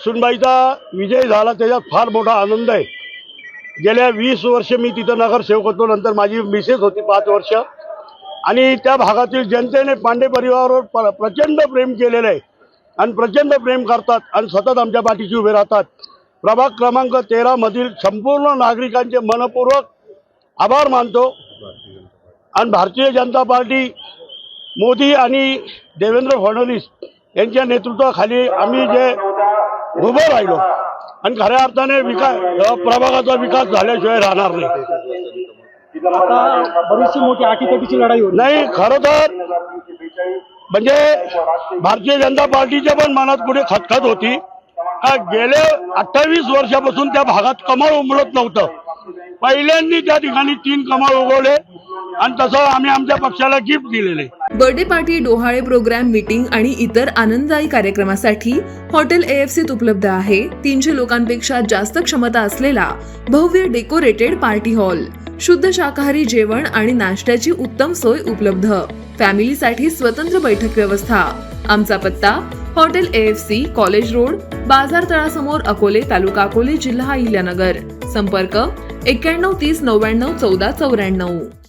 सुनबाईचा विजय झाला त्याच्यात फार मोठा आनंद आहे। गेल्या 20 वर्ष मी तिथं नगरसेवक होतो, नंतर माझी मिसेस होती 5 वर्ष, आणि त्या भागातील जनतेने पांडे परिवारावर प्रचंड प्रेम केलेलं आहे आणि प्रचंड प्रेम करतात आणि सतत आमच्या पाठीशी उभे राहतात। प्रभाग क्रमांक 13 मधील संपूर्ण नागरिकांचे मनपूर्वक आभार मानतो आणि भारतीय जनता पार्टी मोदी आणि देवेंद्र फडणवीस यांच्या नेतृत्वाखाली आम्ही जे उभं राहिलो आणि खऱ्या अर्थाने प्रभागाचा विकास झाल्याशिवाय राहणार नाही। आता बरीचशी मोठी आटीतटीची लढाई होती नाही, खरं तर म्हणजे भारतीय जनता पार्टीच्या पण मनात पुढे खतखत होती का गेल्या 28 वर्षापासून त्या भागात कमळ उमलत नव्हतं। पहिल्यांदा त्या ठिकाणी 3 कमळ उगवले आणि तसं आम्ही आमच्या पक्षाला गिफ्ट दिलेले। बर्थडे पार्टी, डोहाळे प्रोग्राम, मीटिंग आणि इतर आनंददायी कार्यक्रमासाठी हॉटेल AFCत उपलब्ध आहे 300 लोकांपेक्षा जास्त क्षमता असलेला भव्य डेकोरेटेड पार्टी हॉल, शुद्ध शाकाहारी जेवण आणि नाश्त्याची उत्तम सोय उपलब्ध, फॅमिलीसाठी स्वतंत्र बैठक व्यवस्था। आमचा पत्ता हॉटेल AFC, कॉलेज रोड, बाजार तळासमोर, अकोले, तालुका अकोले, जिल्हा अहिल्यानगर। संपर्क 91 30 99 14 94।